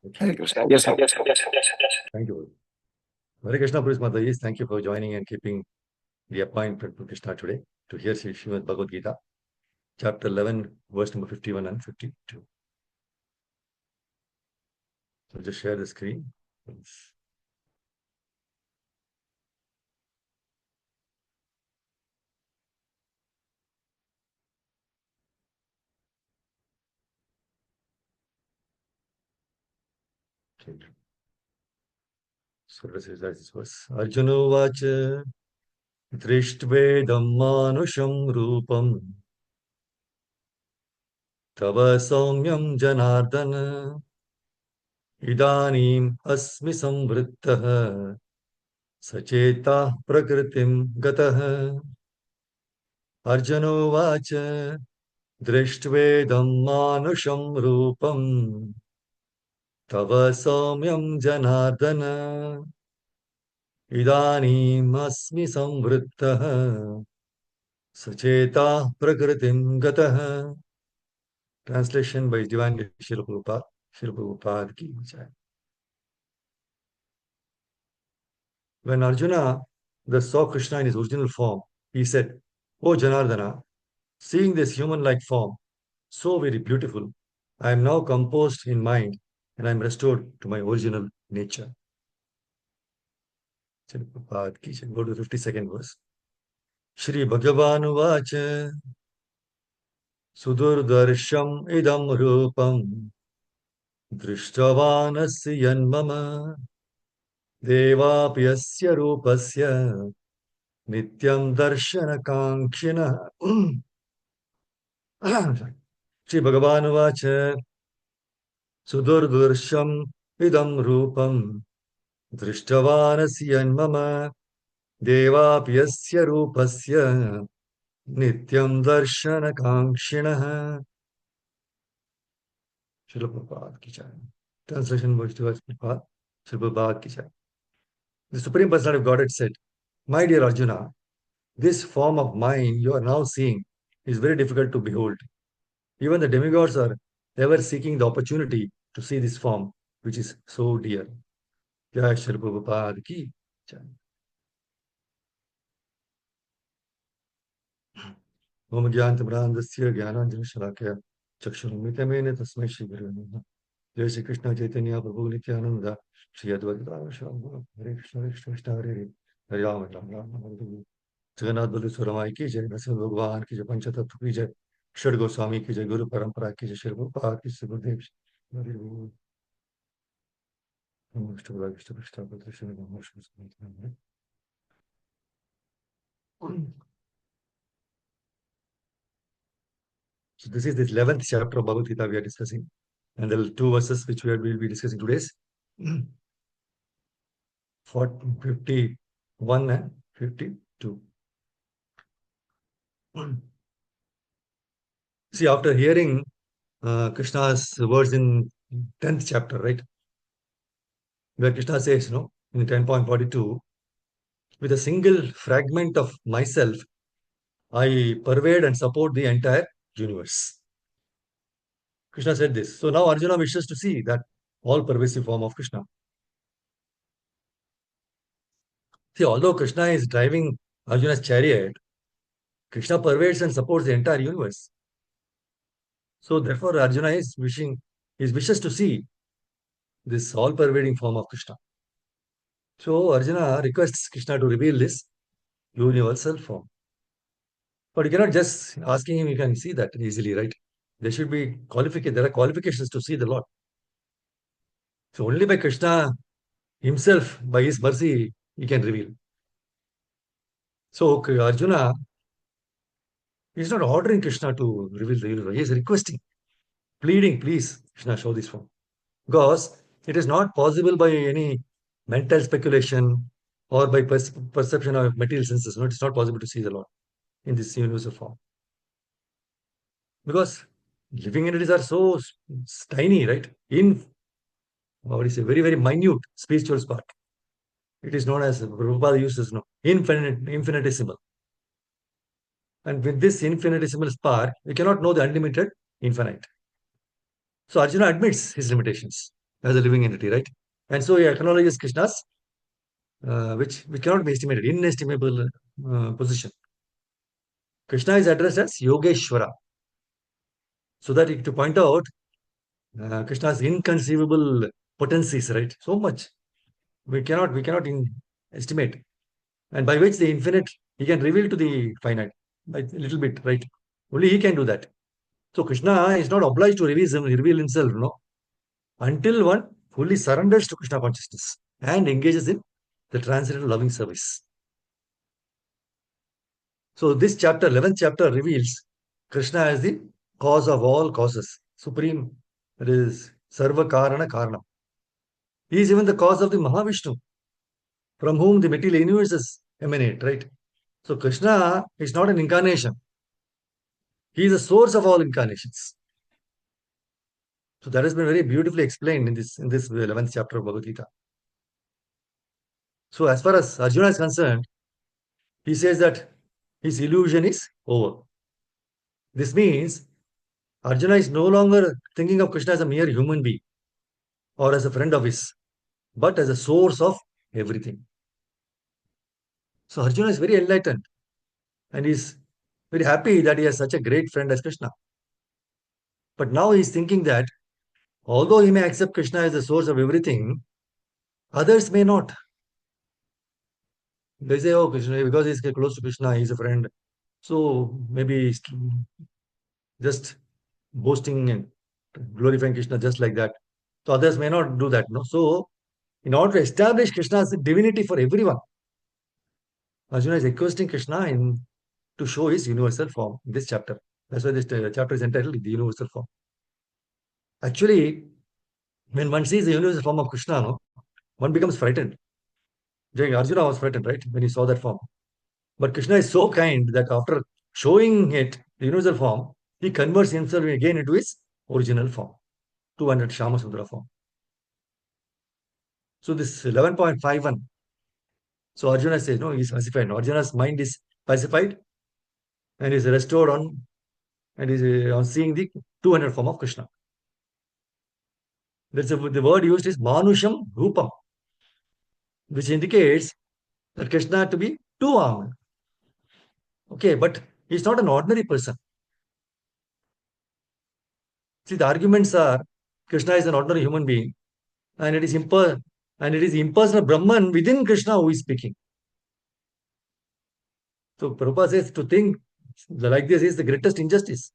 Hare Krishna. Yes, sir. Thank you. Hare Krishna, Bruce Mataji. Thank you for joining and keeping the appointment to Krishna today to hear Srimad Bhagavad-gītā, chapter 11, verse number 51 and 52. So just share the screen. So let's recite this verse. Arjuna Vacha Drishtvedam Manusham Rupam Tava Saumyam Janardana Idanim Asmi Samvrittaha Sacheta Prakritim Gataha. Arjuna Vacha Drishtvedam Manusham Rupam Tava Saumyam Janardana Idanim Asmi Samvrittaha Sacheta Prakritim Gataha. Translation by Divine Srila Prabhupada. Srila Prabhupada ki jai. When Arjuna saw Krishna in his original form, he said, "O Janardana, seeing this human-like form, so very beautiful, I am now composed in mind and I am restored to my original nature." Srila Prabhupada ki jai. Go to the 52nd verse. Shri Bhagavan Vacha Sudurdarsham idam rupam Drishtavanasya yanmama Devapyasya rupasya Nityam darshana kankshina. Shri Bhagavan Vacha Sudurdarsham idam rupam Drishtavanasya yanmama Devapyasya rupasya Nityam darshana kankshina. Srila Prabhupada ki jai. Translation by Srila Prabhupada ki jai. The Supreme Personality of Godhead said, "My dear Arjuna, this form of mine you are now seeing is very difficult to behold. Even the demigods are ever seeking the opportunity to see this form, which is so dear." Jai Srila Prabhupada ki jai. Om Gyantam Brandasya Gyananjana Shalakya Chakshuramitamene Tasmai Shri Guru Namaha. Jai Shri Krishna Chaitanya Prabhu Nityananda Shri Advaita Swami Hare Krishna Hare Krishna Hare Hare Hare Rama Rama Rama Hare Hare. Jagannath Baldev Ramai की जय, नरसिंह भगवान की जय, पंचतत्व की जय, षड गोस्वामी की जय, गुरु परंपरा की जय, श्री प्रभुपाद की जय, गुरुदेव हरि बोल। So this is the 11th chapter of Bhagavad Gita we are discussing, and there are two verses which we will be discussing today. 51 and 52. See, after hearing Krishna's words in 10th chapter, right, where Krishna says, in 10.42, with a single fragment of myself, I pervade and support the entire universe. Krishna said this. So now Arjuna wishes to see that all-pervasive form of Krishna. See, although Krishna is driving Arjuna's chariot, Krishna pervades and supports the entire universe. So therefore Arjuna is wishes to see this all-pervading form of Krishna. So Arjuna requests Krishna to reveal this universal form. But you cannot just asking him, you can see that easily, right? There should be qualifications. There are qualifications to see the Lord. So only by Krishna himself, by his mercy, he can reveal. So Arjuna is not ordering Krishna to reveal the universe. He is requesting, pleading, please, Krishna, show this form. Because it is not possible by any mental speculation or by perception of material senses. No, it is not possible to see the Lord in this universal form. Because living entities are so tiny, right? What is a very, very minute spiritual spark. It is known as, Prabhupada uses, infinitesimal. And with this infinitesimal spark, we cannot know the unlimited infinite. So Arjuna admits his limitations. as a living entity, right? And so he acknowledges Krishna's, which cannot be estimated, inestimable position. Krishna is addressed as Yogeshwara, so that to point out Krishna's inconceivable potencies, right? So much we cannot estimate, and by which the infinite he can reveal to the finite by a little bit, right? Only he can do that. So Krishna is not obliged to reveal himself, no, until one fully surrenders to Krishna consciousness and engages in the transcendental loving service. So this chapter, 11th chapter, reveals Krishna as the cause of all causes, supreme, that is Sarva Karana Karana. He is even the cause of the Mahavishnu, from whom the material universes emanate, right? So Krishna is not an incarnation. He is the source of all incarnations. So that has been very beautifully explained in this 11th chapter of Bhagavad Gita. So as far as Arjuna is concerned, he says that his illusion is over. This means Arjuna is no longer thinking of Krishna as a mere human being or as a friend of his, but as a source of everything. So Arjuna is very enlightened and is very happy that he has such a great friend as Krishna. But now he is thinking that although he may accept Krishna as the source of everything, others may not. They say, oh, Krishna, because he's close to Krishna, he's a friend. So maybe he's just boasting and glorifying Krishna just like that. So others may not do that. No. So in order to establish Krishna's divinity for everyone, Arjuna is requesting Krishna to show his universal form in this chapter. That's why this chapter is entitled The Universal Form. Actually, when one sees the universal form of Krishna, no, one becomes frightened. Arjuna was frightened, right, when he saw that form. But Krishna is so kind that after showing it, the universal form, he converts himself again into his original form, 200 Shama Sudra form. So this 11.51. So Arjuna says, no, he's pacified. No, Arjuna's mind is pacified and is restored on and is on seeing the 200 form of Krishna. The word used is Manusham Rupam, which indicates that Krishna to be two-armed. Okay, but he's not an ordinary person. See, the arguments are Krishna is an ordinary human being, and it is impersonal Brahman within Krishna who is speaking. So Prabhupada says to think like this is the greatest injustice.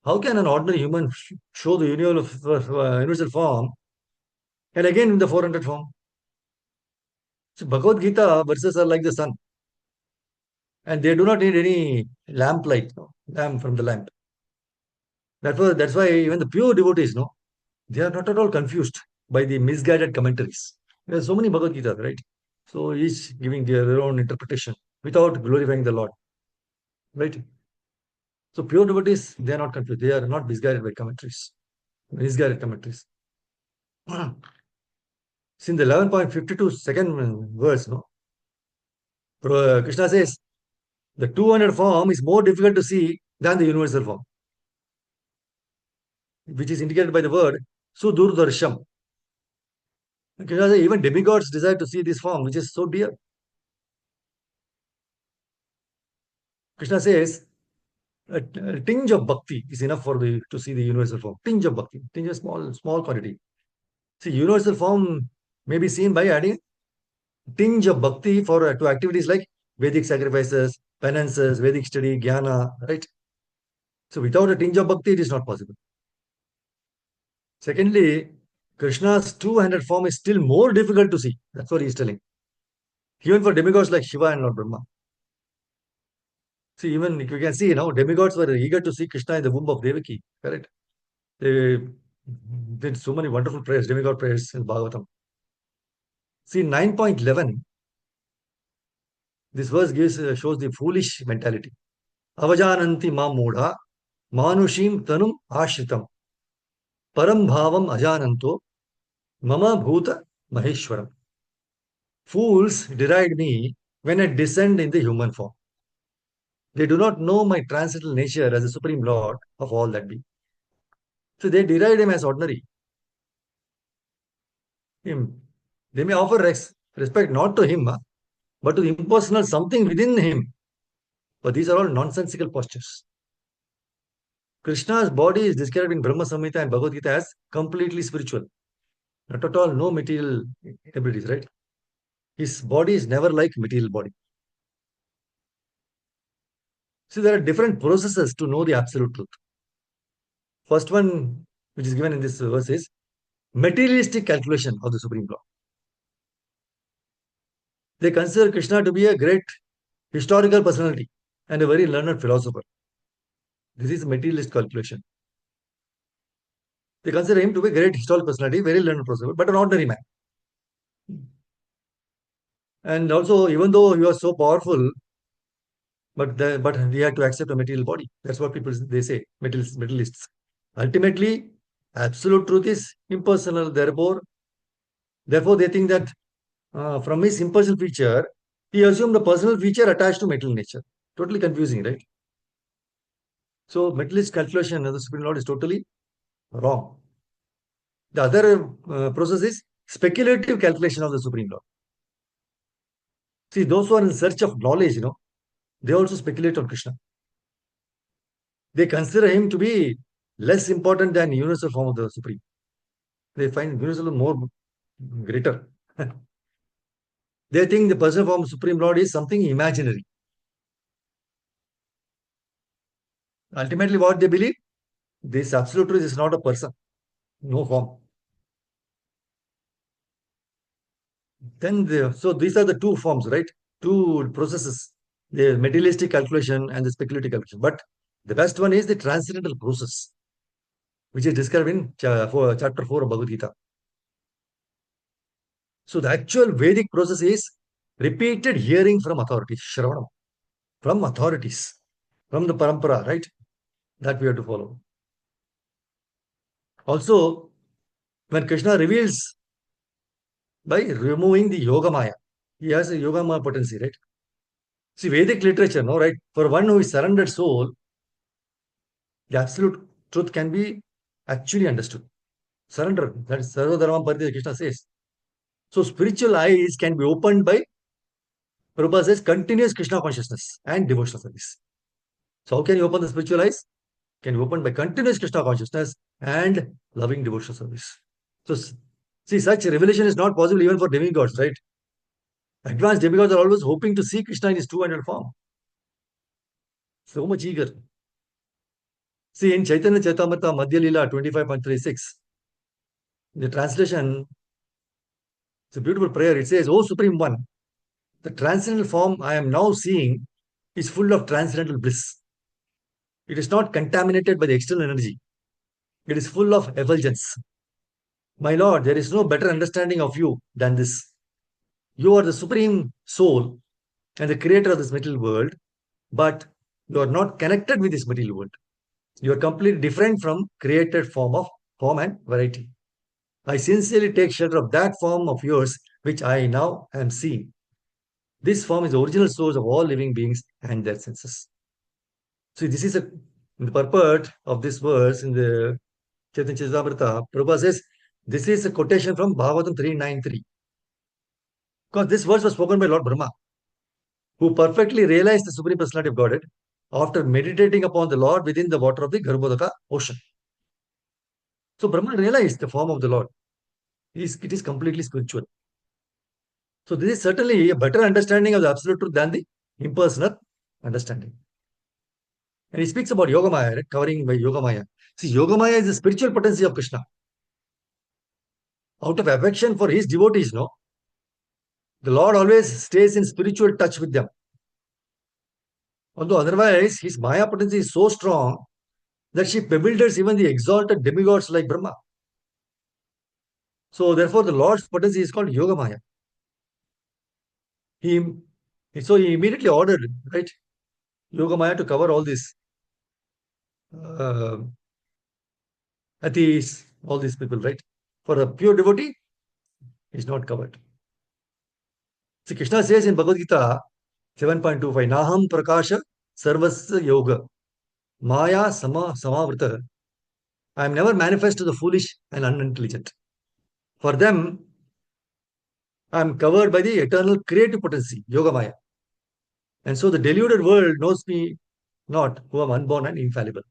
How can an ordinary human show the universal form and again in the 400 form? So Bhagavad-gītā verses are like the sun, and they do not need any lamp light, no, lamp from the lamp. That's why even the pure devotees, no, they are not at all confused by the misguided commentaries. There are so many Bhagavad Gita, right? So each giving their own interpretation without glorifying the Lord, right? So pure devotees, they are not confused. They are not misguided by commentaries, misguided commentaries. Since the 11.52 second verse, no, Krishna says the 200 form is more difficult to see than the universal form, which is indicated by the word Sudurdarsham. Krishna says even demigods desire to see this form, which is so dear. Krishna says a tinge of bhakti is enough to see the universal form. Tinge of bhakti, tinge of small quantity. See, universal form may be seen by adding tinge of bhakti to activities like Vedic sacrifices, penances, Vedic study, jnana, right? So without a tinge of bhakti, it is not possible. Secondly, Krishna's two-handed form is still more difficult to see. That's what he is telling. Even for demigods like Shiva and Lord Brahma. See, even you can see now, demigods were eager to see Krishna in the womb of Devaki, correct? They did so many wonderful prayers, demigod prayers in Bhagavatam. See, 9.11, this verse shows the foolish mentality. Avajananti ma mudha, manushim tanum ashritam, param bhavam ajananto, mama bhuta maheshwaram. Fools deride me when I descend in the human form. They do not know my transcendental nature as the Supreme Lord of all that be. So they deride him as ordinary. him. They may offer respect not to him, but to the impersonal something within him. But these are all nonsensical postures. Krishna's body is described in Brahma Samhita and Bhagavad Gita as completely spiritual. Not at all, no material abilities, right? His body is never like material body. See, there are different processes to know the absolute truth. First one, which is given in this verse, is materialistic calculation of the Supreme Law. They consider Krishna to be a great historical personality and a very learned philosopher. This is materialist calculation. They consider him to be a great historical personality, very learned philosopher, but an ordinary man. And also, even though he was so powerful, but he had to accept a material body. That's what people they say, materialists. Ultimately, absolute truth is impersonal. Therefore, they think that from his impersonal feature, he assumed a personal feature attached to material nature. Totally confusing, right? So, materialist calculation of the Supreme Lord is totally wrong. The other process is speculative calculation of the Supreme Lord. See, those who are in search of knowledge, they also speculate on Krishna. They consider him to be less important than universal form of the Supreme. They find universal more greater. They think the personal form of Supreme Lord is something imaginary. Ultimately, what they believe, this absolute truth is not a person, no form. So these are the two forms, right? Two processes, the materialistic calculation and the speculative calculation. But the best one is the transcendental process, which is described in chapter 4 of Bhagavad Gita. So the actual Vedic process is repeated hearing from authorities, Shravanam, from authorities, from the parampara, right? That we have to follow. Also, when Krishna reveals by removing the Yoga Maya, he has a Yoga Maya potency, right? See, Vedic literature, no, right? For one who is surrendered soul, the absolute truth can be actually understood. Surrender, that is Sarva Dharma Paritya, Krishna says. So, spiritual eyes can be opened by, Prabhupada says, continuous Krishna consciousness and devotional service. So, how can you open the spiritual eyes? Can be opened by continuous Krishna consciousness and loving devotional service. So, see, such revelation is not possible even for demigods, right? Advanced demigods are always hoping to see Krishna in his 200 form. So much eager. See, in Chaitanya Chaitamrita Madhya Lila 25.36, the translation, it's a beautiful prayer. It says, O Supreme One, the transcendental form I am now seeing is full of transcendental bliss. It is not contaminated by the external energy. It is full of effulgence. My Lord, there is no better understanding of you than this. You are the supreme soul and the creator of this material world, but you are not connected with this material world. You are completely different from created form and variety. I sincerely take shelter of that form of yours, which I now am seeing. This form is the original source of all living beings and their senses. So this is the purport of this verse in the Chaitanya Charitamrita. Prabhupada says, this is a quotation from Bhagavatam 393. Because this verse was spoken by Lord Brahma, who perfectly realized the Supreme Personality of Godhead after meditating upon the Lord within the water of the Garbhodaka ocean. So Brahma realized the form of the Lord. It is completely spiritual. So this is certainly a better understanding of the absolute truth than the impersonal understanding. And he speaks about Yogamaya, right? Covering by Yogamaya. See, Yogamaya is the spiritual potency of Krishna. Out of affection for his devotees, no? The Lord always stays in spiritual touch with them. Although otherwise, his Maya potency is so strong that she bewilders even the exalted demigods like Brahma. So therefore, the Lord's potency is called Yogamaya. He, he immediately ordered, right, Yogamaya to cover all this uh, atheists, all these people, right? For a pure devotee, is not covered. See, Krishna says in Bhagavad Gita 7.25, Naham Prakasha Sarvasya Yoga, Maya Samavrita. I am never manifest to the foolish and unintelligent. For them, I am covered by the eternal creative potency, Yoga Maya. And so the deluded world knows me not, who am unborn and infallible.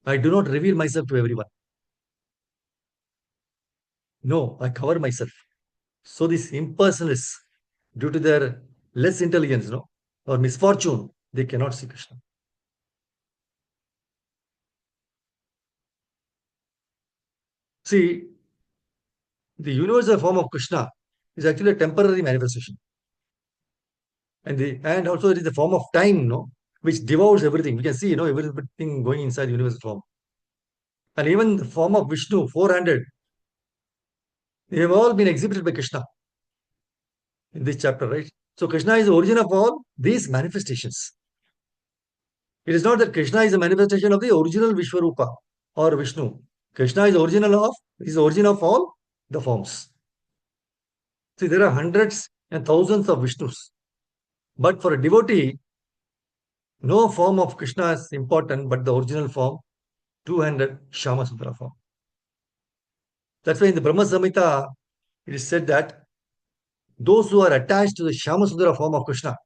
I do not reveal myself to everyone. No, I cover myself. So these impersonalists, due to their less intelligence, no, or misfortune, they cannot see Krishna. See, the universal form of Krishna is actually a temporary manifestation. And also it is the form of time, no, which devours everything. We can see, everything going inside the universal form. And even the form of Vishnu, 400, they have all been exhibited by Krishna in this chapter, right? So Krishna is the origin of all these manifestations. It is not that Krishna is a manifestation of the original Vishwarupa or Vishnu. Krishna is the origin of all the forms. See, there are hundreds and thousands of Vishnus. But for a devotee, no form of Krishna is important, but the original form, 200 Shama Sundara form. That's why in the Brahma Samhita, it is said that those who are attached to the Shama Sundara form of Krishna,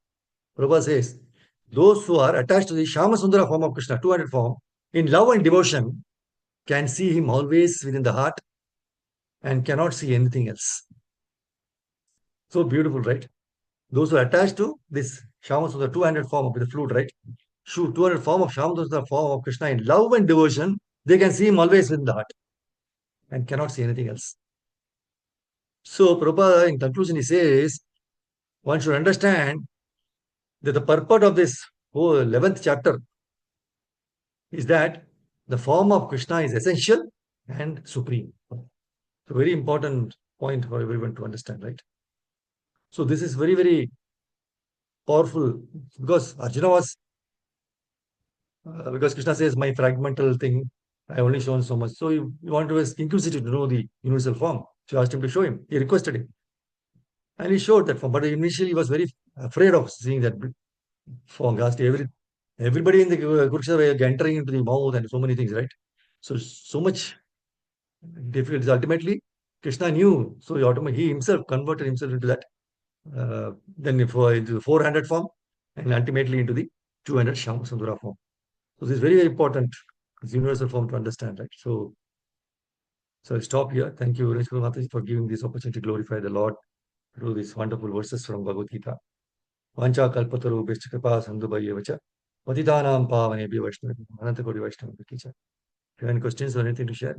Prabhupada says, those who are attached to the Shama Sundara form of Krishna, 200 form, in love and devotion, can see him always within the heart and cannot see anything else. So beautiful, right? Those who are attached to this Shama Sundara 200 form of the flute, right? 200 form of Shama Sundara form of Krishna in love and devotion, they can see him always within the heart and cannot see anything else. So Prabhupada, in conclusion, he says, one should understand that the purport of this whole 11th chapter is that the form of Krishna is essential and supreme. It's a very important point for everyone to understand, right? So this is very, very powerful because Arjuna was, because Krishna says, my fragmental thing, I only shown so much. So he wanted to be inquisitive to know the universal form. So he asked him to show him. He requested him. And he showed that form. But initially he was very afraid of seeing that form. He asked everybody in the Kurukshetra were entering into the mouth and so many things, right? So much difficult. Ultimately, Krishna knew. So he himself converted himself into that. Then into the 400 form and ultimately into the 200 Shama Sundara form. So this is very, very important. It's universal form to understand, right? So I'll stop here. Thank you, Ramesh Mataji, for giving this opportunity to glorify the Lord through these wonderful verses from Bhagavad-gītā. Vancha kalpataru bhishta kripa sandhu bhayyevacha patitanam pavanebhyo vaishnavibhyo ananta kodi vaishnavibhyo. If you have any questions or anything to share,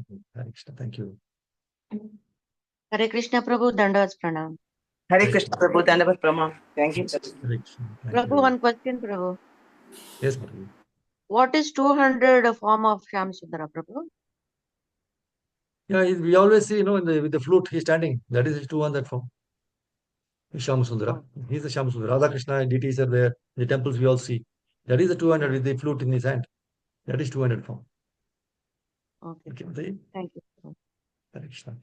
thank you. Hare Krishna Prabhu, Dandavat Pranam. Hare Krishna Prabhu, Dandavat Pranam. Thank you. Prabhu, one question, Prabhu. Yes, Prabhu. What is 200 form of Shama Sundara, Prabhu? Yeah, we always see, with the flute, he's standing. That is his 200 form. Shama Sundara. He's the Shama Sundara. Radha Krishna deities are there. The temples we all see. That is the 200 with the flute in his hand. That is 200 form. Okay. Thank you. Hare Krishna.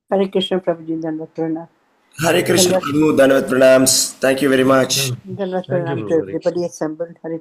Hare Krishna Prabhuji, Dandavat Pranam. Hare Krishna Prabhu, Dandavat Pranams. Thank you very much. Dandavat Thank you, Pranam to Prabhu. everybody assembled. Hare